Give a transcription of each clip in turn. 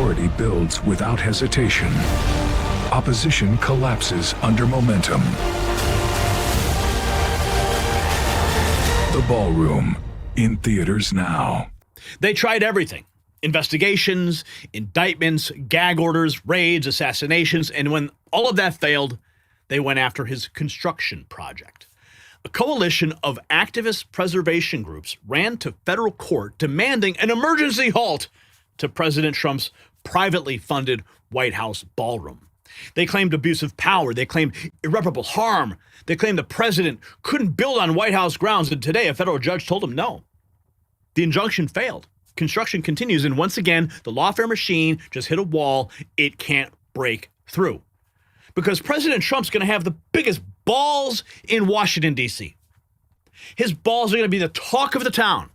authority builds without hesitation. Opposition collapses under momentum. The Ballroom, in theaters now. They tried everything. Investigations, indictments, gag orders, raids, assassinations, and when all of that failed, they went after his construction project. A coalition of activist preservation groups ran to federal court demanding an emergency halt to President Trump's privately funded White House ballroom. They claimed abuse of power. They claimed irreparable harm. They claimed the president couldn't build on White House grounds, and today a federal judge told him no. The injunction failed. Construction continues, and once again, the lawfare machine just hit a wall it can't break through. Because President Trump's going to have the biggest balls in Washington, D.C. His balls are going to be the talk of the town.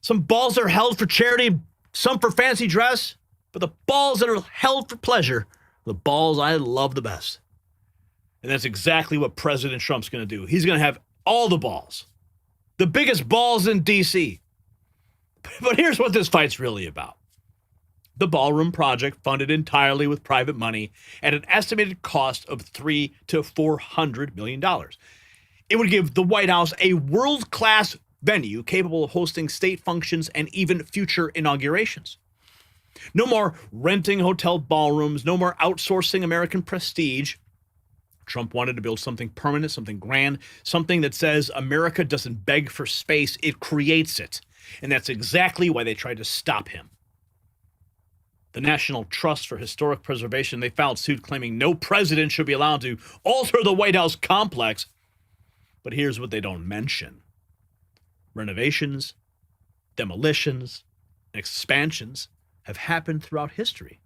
Some balls are held for charity, some for fancy dress, but the balls that are held for pleasure are the balls I love the best. And that's exactly what President Trump's going to do. He's going to have all the balls. The biggest balls in D.C. But here's what this fight's really about. The Ballroom project, funded entirely with private money at an estimated cost of $300 to $400 million. It would give the White House a world-class venue capable of hosting state functions and even future inaugurations. No more renting hotel ballrooms, no more outsourcing American prestige. Trump wanted to build something permanent, something grand, something that says America doesn't beg for space, it creates it. And that's exactly why they tried to stop him. The National Trust for Historic Preservation, they filed suit claiming no president should be allowed to alter the White House complex. But here's what they don't mention. Renovations, demolitions, and expansions have happened throughout history.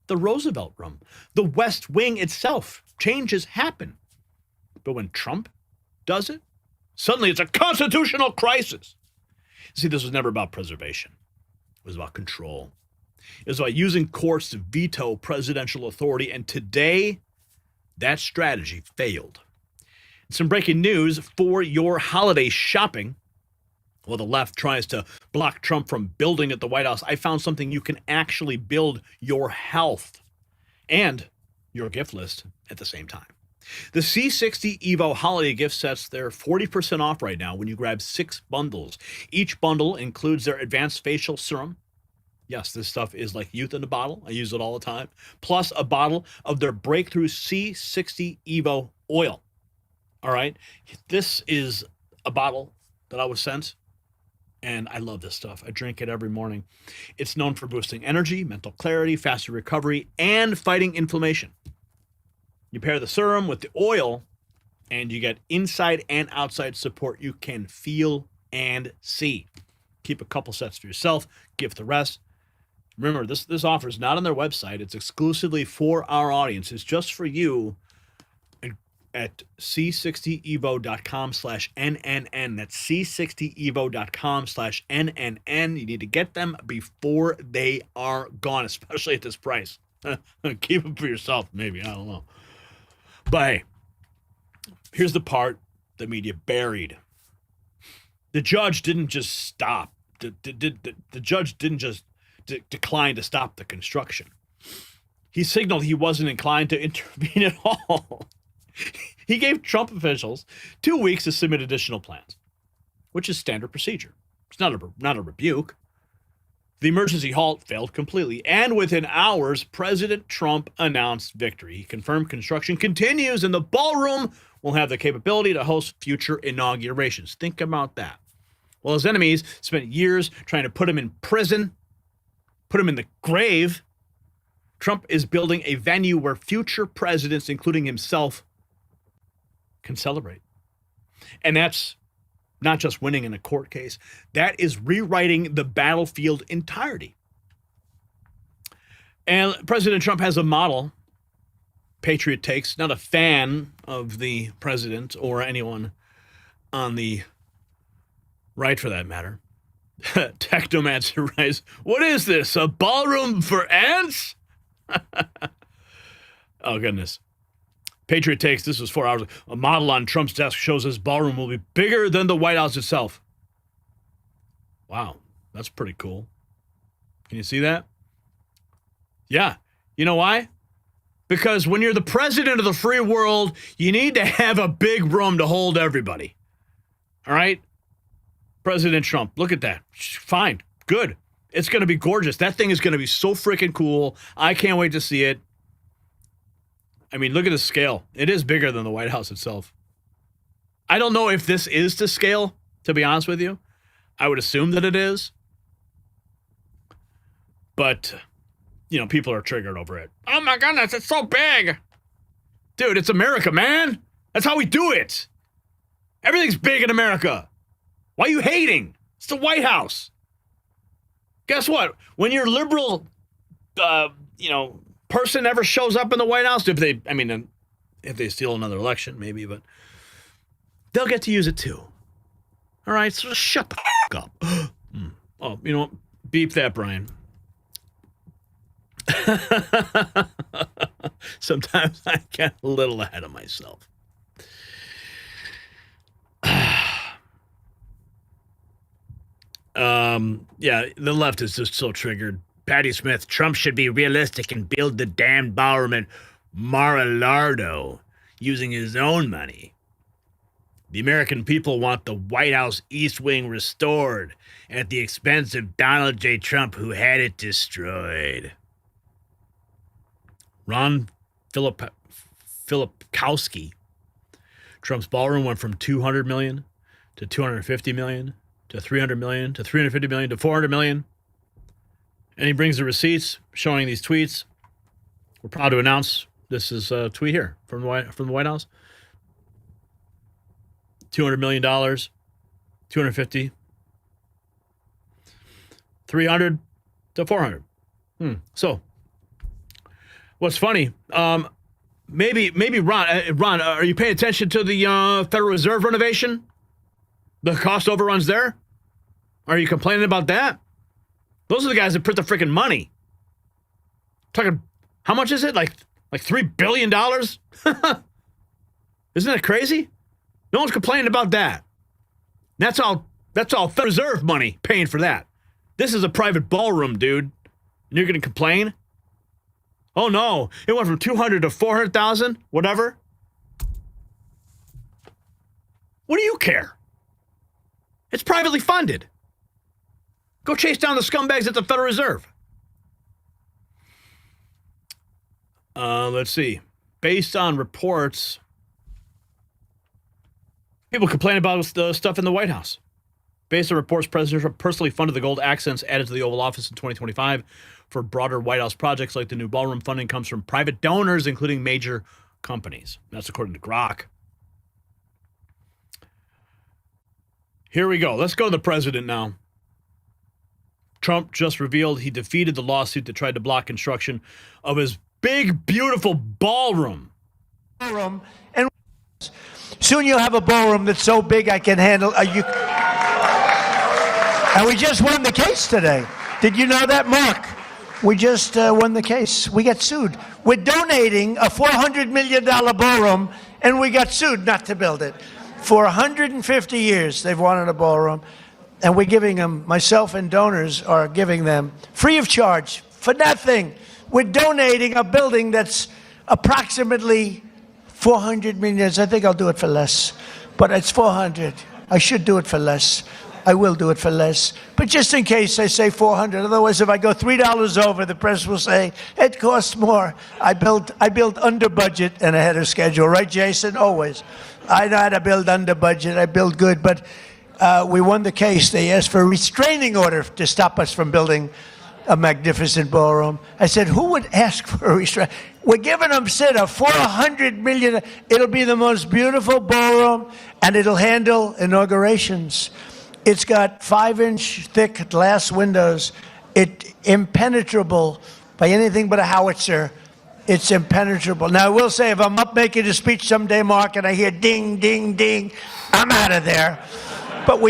The Roosevelt Room, the West Wing itself, changes happen. But when Trump does it, suddenly it's a constitutional crisis. See, this was never about preservation. It was about control. It was about using courts to veto presidential authority, and today, that strategy failed. Some breaking news for your holiday shopping. While the left tries to block Trump from building at the White House, I found something you can actually build your health and your gift list at the same time. The C60 Evo holiday gift sets, they're 40% off right now when you grab 6 bundles. Each bundle includes their advanced facial serum. Yes, this stuff is like youth in a bottle. I use it all the time. Plus a bottle of their breakthrough C60 Evo oil. All right. This is a bottle that I was sent, and I love this stuff. I drink it every morning. It's known for boosting energy, mental clarity, faster recovery, and fighting inflammation. You pair the serum with the oil, and you get inside and outside support you can feel and see. Keep a couple sets for yourself, gift the rest. Remember, this offer is not on their website. It's exclusively for our audience. It's just for you at c60evo.com/NNN. That's c60evo.com/NNN. You need to get them before they are gone, especially at this price. Keep them for yourself, maybe. I don't know. But hey, here's the part the media buried. The judge didn't just stop. The judge didn't just decline to stop the construction. He signaled he wasn't inclined to intervene at all. He gave Trump officials 2 weeks to submit additional plans, which is standard procedure. It's not a rebuke. The emergency halt failed completely, and within hours, President Trump announced victory. He confirmed construction continues, and the ballroom will have the capability to host future inaugurations. Think about that. While his enemies spent years trying to put him in prison, put him in the grave, Trump is building a venue where future presidents, including himself, can celebrate. And that's not just winning in a court case. That is rewriting the battlefield entirety. And President Trump has a model, Patriot Takes, not a fan of the president or anyone on the right for that matter. Technomancer writes, "What is this, a ballroom for ants?" Oh, goodness. Patriot Takes, this was 4 hours. A model on Trump's desk shows his ballroom will be bigger than the White House itself. Wow, that's pretty cool. Can you see that? Yeah. You know why? Because when you're the president of the free world, you need to have a big room to hold everybody. All right? President Trump, look at that. Fine. Good. It's going to be gorgeous. That thing is going to be so freaking cool. I can't wait to see it. I mean, look at the scale. It is bigger than the White House itself. I don't know if this is to scale, to be honest with you. I would assume that it is. But, people are triggered over it. Oh my goodness, it's so big. Dude, it's America, man. That's how we do it. Everything's big in America. Why are you hating? It's the White House. Guess what? When your liberal, person ever shows up in the White House, if they steal another election, maybe, but they'll get to use it too. All right, so just shut the f*** up. Oh, you know what? Beep that, Brian. Sometimes I get a little ahead of myself. Yeah, the left is just so triggered. Patty Smith, Trump should be realistic and build the damned ballroom in Mar-a-Lardo using his own money. The American people want the White House East Wing restored at the expense of Donald J. Trump, who had it destroyed. Ron Filipkowski. Trump's ballroom went from $200 million to $250 million to $300 million to $350 million to $400 million. And he brings the receipts showing these tweets. We're proud to announce this is a tweet here from the White House. $200 million, $250, $300 to $400. So, what's funny? Maybe Ron, are you paying attention to the Federal Reserve renovation? The cost overruns there? Are you complaining about that? Those are the guys that print the freaking money. Talking, how much is it? Like $3 billion? Isn't that crazy? No one's complaining about that. That's all Federal Reserve money paying for that. This is a private ballroom, dude. And you're going to complain? Oh no, it went from 200 to 400,000, whatever. What do you care? It's privately funded. Go chase down the scumbags at the Federal Reserve. Let's see. Based on reports, people complain about the stuff in the White House. Based on reports, President Trump personally funded the gold accents added to the Oval Office in 2025 for broader White House projects like the new ballroom. Funding comes from private donors, including major companies. That's according to Grok. Here we go. Let's go to the president now. Trump just revealed he defeated the lawsuit that tried to block construction of his big, beautiful ballroom. And soon you'll have a ballroom that's so big I can handle. And we just won the case today. Did you know that, Mark? We just won the case. We got sued. We're donating a $400 million ballroom, and we got sued not to build it. For 150 years, they've wanted a ballroom, and we're giving them, myself and donors are giving them, free of charge, for nothing. We're donating a building that's approximately 400 million. I think I'll do it for less, but it's 400. I should do it for less. I will do it for less. But just in case I say 400, otherwise if I go $3 over, the press will say, it costs more. I build under budget and ahead of schedule, right, Jason? Always. I know how to build under budget. I build good, but we won the case. They asked for a restraining order to stop us from building a magnificent ballroom. I said, who would ask for a restraint? We're giving them, Sid, a $400 million. It'll be the most beautiful ballroom, and it'll handle inaugurations. It's got 5-inch thick glass windows. It's impenetrable by anything but a howitzer. It's impenetrable. Now, I will say, if I'm up making a speech someday, Mark, and I hear ding, ding, ding, I'm out of there. But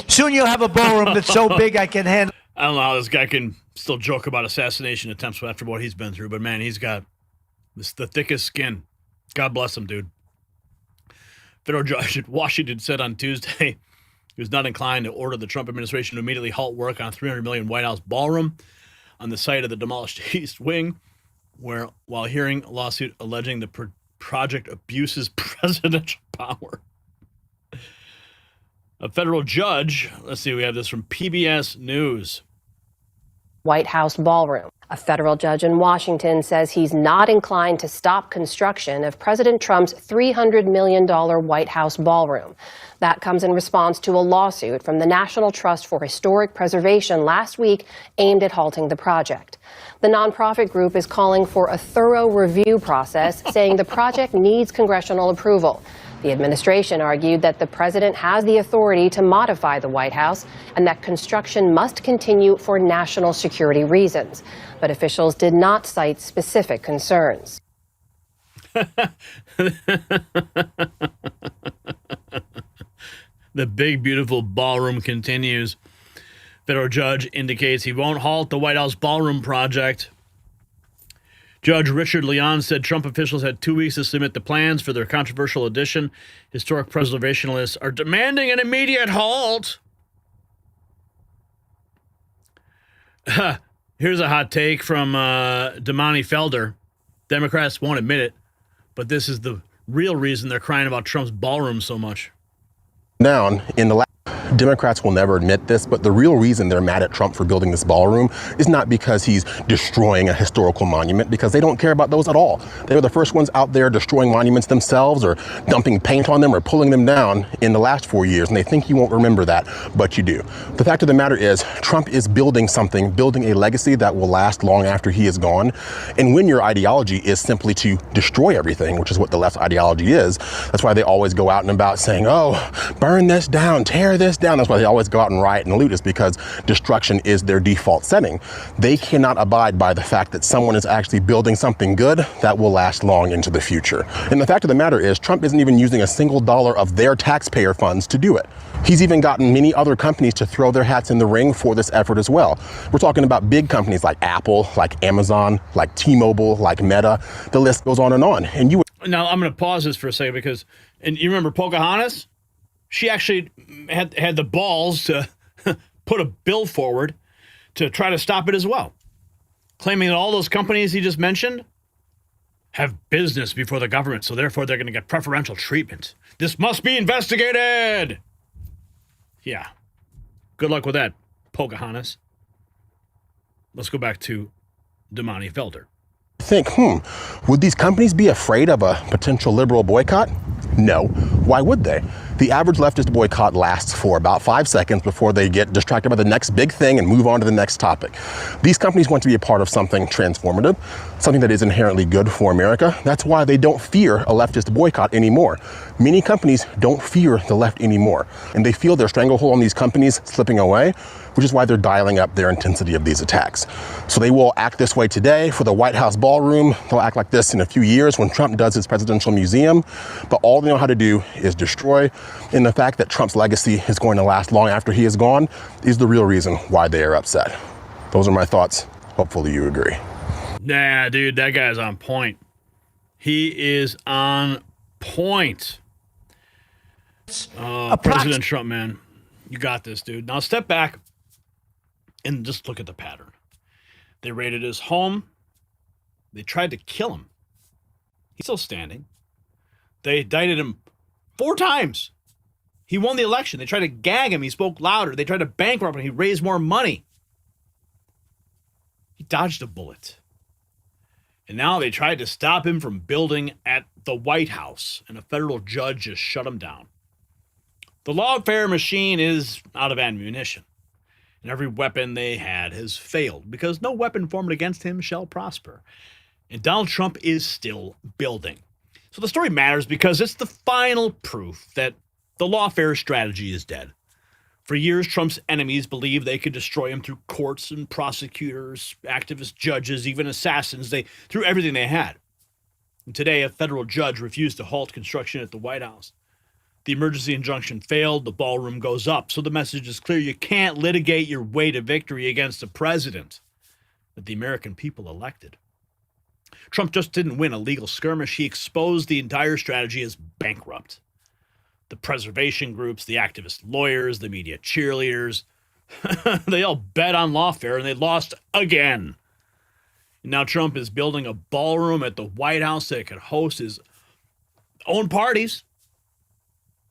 soon you'll have a ballroom that's so big I can handle. I don't know how this guy can still joke about assassination attempts after what he's been through, but man, he's got the thickest skin. God bless him, dude. Federal judge in Washington said on Tuesday he was not inclined to order the Trump administration to immediately halt work on $300 million White House ballroom. on the site of the demolished East Wing, where while hearing a lawsuit alleging the project abuses presidential power. A federal judge, let's see, we have this from PBS News. White House ballroom. A federal judge in Washington says he's not inclined to stop construction of President Trump's $300 million White House ballroom. That comes in response to a lawsuit from the National Trust for Historic Preservation last week aimed at halting the project. The nonprofit group is calling for a thorough review process, saying the project needs congressional approval. The administration argued that the president has the authority to modify the White House and that construction must continue for national security reasons. But officials did not cite specific concerns. The big, beautiful ballroom continues. Federal judge indicates he won't halt the White House ballroom project. Judge Richard Leon said Trump officials had 2 weeks to submit the plans for their controversial addition. Historic preservationists are demanding an immediate halt. Here's a hot take from Damani Felder. Democrats won't admit it, but this is the real reason they're crying about Trump's ballroom so much. Down in the Democrats will never admit this, but the real reason they're mad at Trump for building this ballroom is not because he's destroying a historical monument, because they don't care about those at all. They were the first ones out there destroying monuments themselves or dumping paint on them or pulling them down in the last 4 years, and they think you won't remember that, but you do. The fact of the matter is, Trump is building something, building a legacy that will last long after he is gone. And when your ideology is simply to destroy everything, which is what the left's ideology is, that's why they always go out and about saying, oh, burn this down, tear this down. That's why they always go out and riot and loot, is because destruction is their default setting. They cannot abide by the fact that someone is actually building something good that will last long into the future. And the fact of the matter is, Trump isn't even using a single dollar of their taxpayer funds to do it. He's even gotten many other companies to throw their hats in the ring for this effort as well. We're talking about big companies like Apple, like Amazon, like T-Mobile, like Meta. The list goes on and on. And you Now, I'm going to pause this for a second because, and you remember Pocahontas? She actually had the balls to put a bill forward to try to stop it as well, claiming that all those companies he just mentioned have business before the government, so therefore they're going to get preferential treatment. This must be investigated. Yeah. Good luck with that, Pocahontas. Let's go back to Damani Felder. think, would these companies be afraid of a potential liberal boycott? No. Why would they? The average leftist boycott lasts for about 5 seconds before they get distracted by the next big thing and move on to the next topic. These companies want to be a part of something transformative, something that is inherently good for America. That's why they don't fear a leftist boycott anymore. Many companies don't fear the left anymore, and they feel their stranglehold on these companies slipping away, which is why they're dialing up their intensity of these attacks. So they will act this way today for the White House ballroom. They'll act like this in a few years when Trump does his presidential museum. But all they know how to do is destroy. And the fact that Trump's legacy is going to last long after he is gone is the real reason why they are upset. Those are my thoughts. Hopefully you agree. Nah, dude, that guy's on point. He is on point. President Trump, man. You got this, dude. Now step back and just look at the pattern. They raided his home. They tried to kill him. He's still standing. They indicted him 4 times. He won the election. They tried to gag him. He spoke louder. They tried to bankrupt him. He raised more money. He dodged a bullet. And now they tried to stop him from building at the White House, and a federal judge just shut him down. The lawfare machine is out of ammunition, and every weapon they had has failed because no weapon formed against him shall prosper. And Donald Trump is still building. So the story matters because it's the final proof that the lawfare strategy is dead. For years, Trump's enemies believed they could destroy him through courts and prosecutors, activist judges, even assassins. They threw everything they had. And today, a federal judge refused to halt construction at the White House. The emergency injunction failed. The ballroom goes up. So the message is clear. You can't litigate your way to victory against a president that the American people elected. Trump just didn't win a legal skirmish. He exposed the entire strategy as bankrupt. The preservation groups, the activist lawyers, the media cheerleaders, They all bet on lawfare and they lost again. Now Trump is building a ballroom at the White House that could host his own parties,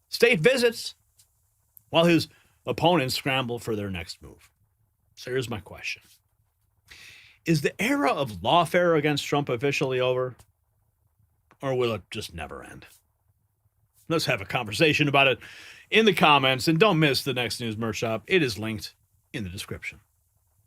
state visits, while his opponents scramble for their next move. So here's my question. Is the era of lawfare against Trump officially over? Or will it just never end? Let's have a conversation about it in the comments. And don't miss the next News Merch Shop. It is linked in the description.